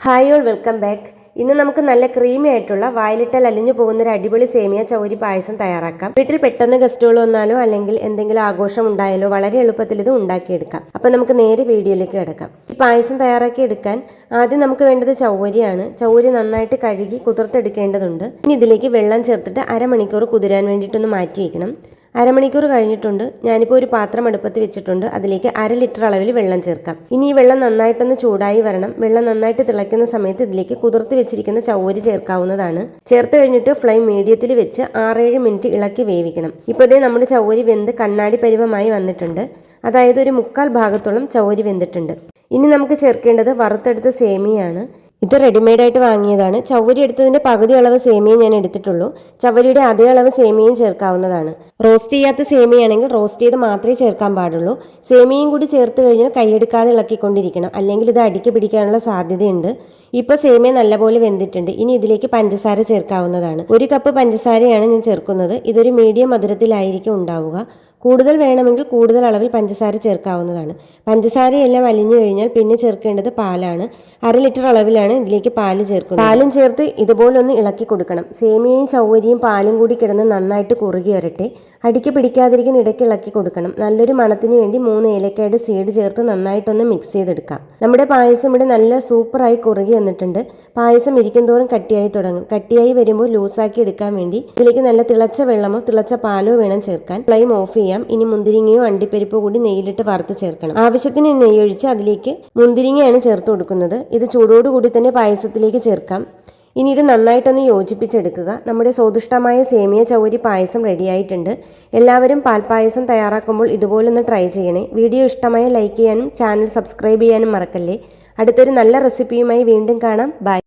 Hi all welcome back. ഇന്ന് നമുക്ക് നല്ല ക്രീമി ആയിട്ടുള്ള വായിലിട്ടാൽ അലിഞ്ഞു പോകുന്ന ഒരു അടിപൊളി സേമിയ ചൗരി പായസം തയ്യാറാക്കാം. വീട്ടിൽ പെട്ടെന്ന് ഗസ്റ്റുകൾ വന്നാലോ അല്ലെങ്കിൽ എന്തെങ്കിലും ആഘോഷം ഉണ്ടായാലോ വളരെ എളുപ്പത്തിൽ ഇത് ഉണ്ടാക്കിയെടുക്കാം. അപ്പം നമുക്ക് നേരെ വീഡിയോയിലേക്ക് കിടക്കാം. ഈ പായസം തയ്യാറാക്കി എടുക്കാൻ ആദ്യം നമുക്ക് വേണ്ടത് ചൗവരിയാണ്. ചൗവരി നന്നായിട്ട് കഴുകി കുതിർത്തെടുക്കേണ്ടതുണ്ട്. ഇനി ഇതിലേക്ക് വെള്ളം ചേർത്തിട്ട് അരമണിക്കൂർ കുതിരാൻ വേണ്ടിയിട്ടൊന്ന് മാറ്റി വയ്ക്കണം. അരമണിക്കൂർ കഴിഞ്ഞിട്ടുണ്ട്. ഞാനിപ്പോൾ ഒരു പാത്രം അടുപ്പത്ത് വെച്ചിട്ടുണ്ട്. അതിലേക്ക് 1/2 ലിറ്റർ അളവിൽ വെള്ളം ചേർക്കാം. ഇനി ഈ വെള്ളം നന്നായിട്ടൊന്ന് ചൂടായി വരണം. വെള്ളം നന്നായിട്ട് തിളയ്ക്കുന്ന സമയത്ത് ഇതിലേക്ക് കുതിർത്തി വെച്ചിരിക്കുന്ന ചൗവരി ചേർക്കാവുന്നതാണ്. ചേർത്ത് കഴിഞ്ഞിട്ട് ഫ്ലെയിം മീഡിയത്തിൽ വെച്ച് 6-7 മിനിറ്റ് ഇളക്കി വേവിക്കണം. ഇപ്പോൾ ഇതേ നമ്മുടെ ചൗവരി വെന്ത് കണ്ണാടി പരുവമായി വന്നിട്ടുണ്ട്. അതായത് ഒരു 1/4 ഭാഗത്തോളം ചൗവരി വെന്തിട്ടുണ്ട്. ഇനി നമുക്ക് ചേർക്കേണ്ടത് വറുത്തെടുത്ത സേമിയാണ്. ഇത് റെഡിമെയ്ഡായിട്ട് വാങ്ങിയതാണ്. ചവ്വരി എടുത്തതിൻ്റെ പകുതി അളവ് സേമിയ ഞാൻ എടുത്തിട്ടുള്ളൂ. ചവ്വരിയുടെ അതേ അളവ് സേമിയയും ചേർക്കാവുന്നതാണ്. റോസ്റ്റ് ചെയ്യാത്ത സേമിയാണെങ്കിൽ റോസ്റ്റ് ചെയ്ത് മാത്രമേ ചേർക്കാൻ പാടുള്ളൂ. സേമിയയും കൂടി ചേർത്ത് കഴിഞ്ഞാൽ കൈയെടുക്കാതെ ഇളക്കിക്കൊണ്ടിരിക്കണം, അല്ലെങ്കിൽ ഇത് അടിക്ക് പിടിക്കാനുള്ള സാധ്യതയുണ്ട്. ഇപ്പോൾ സേമിയ നല്ലപോലെ വെന്തിട്ടുണ്ട്. ഇനി ഇതിലേക്ക് പഞ്ചസാര ചേർക്കാവുന്നതാണ്. 1 കപ്പ് പഞ്ചസാരയാണ് ഞാൻ ചേർക്കുന്നത്. ഇതൊരു മീഡിയം മധുരത്തിലായിരിക്കും ഉണ്ടാവുക. കൂടുതൽ വേണമെങ്കിൽ കൂടുതൽ അളവിൽ പഞ്ചസാര ചേർക്കാവുന്നതാണ്. പഞ്ചസാരയെല്ലാം അലിഞ്ഞു കഴിഞ്ഞാൽ പിന്നെ ചേർക്കേണ്ടത് പാലാണ്. 1/2 ലിറ്റർ അളവിലാണ് ഇതിലേക്ക് പാല് ചേർക്കുന്നത്. പാലും ചേർത്ത് ഇതുപോലൊന്ന് ഇളക്കി കൊടുക്കണം. സേമിയയും ചൗവരിയും പാലും കൂടി കിടന്ന് നന്നായിട്ട് കുറുകി വരട്ടെ. അടിക്ക് പിടിക്കാതിരിക്കാൻ ഇടയ്ക്ക് ഇളക്കി കൊടുക്കണം. നല്ലൊരു മണത്തിന് വേണ്ടി 3 ഏലക്കയുടെ സീഡ് ചേർത്ത് നന്നായിട്ടൊന്ന് മിക്സ് ചെയ്തെടുക്കാം. നമ്മുടെ പായസം ഇവിടെ നല്ല സൂപ്പറായി കുറുകി വന്നിട്ടുണ്ട്. പായസം ഇരിക്കും തോറും കട്ടിയായി തുടങ്ങും. കട്ടിയായി വരുമ്പോൾ ലൂസാക്കി എടുക്കാൻ വേണ്ടി ഇതിലേക്ക് നല്ല തിളച്ച വെള്ളമോ തിളച്ച പാലോ വേണം ചേർക്കാൻ. ഫ്ലെയിം ഓഫ് ചെയ്യാം. ഇനി മുന്തിരിങ്ങയോ അണ്ടിപ്പരിപ്പോ കൂടി നെയ്യിലിട്ട് വറുത്ത് ചേർക്കണം. ആവശ്യത്തിന് നെയ്യൊഴിച്ച് അതിലേക്ക് മുന്തിരിങ്ങയാണ് ചേർത്ത് കൊടുക്കുന്നത്. ഇത് ചൂടോടുകൂടി തന്നെ പായസത്തിലേക്ക് ചേർക്കാം. ഇനി ഇത് നന്നായിട്ടൊന്ന് യോജിപ്പിച്ചെടുക്കുക. നമ്മുടെ സ്വാദിഷ്ടമായ സേമിയ ചൗവരി പായസം റെഡിയായിട്ടുണ്ട്. എല്ലാവരും പാൽപ്പായസം തയ്യാറാക്കുമ്പോൾ ഇതുപോലൊന്ന് ട്രൈ ചെയ്യണേ. വീഡിയോ ഇഷ്ടമായ ലൈക്ക് ചെയ്യാനും ചാനൽ സബ്സ്ക്രൈബ് ചെയ്യാനും മറക്കല്ലേ. അടുത്തൊരു നല്ല റെസിപ്പിയുമായി വീണ്ടും കാണാം. ബൈ.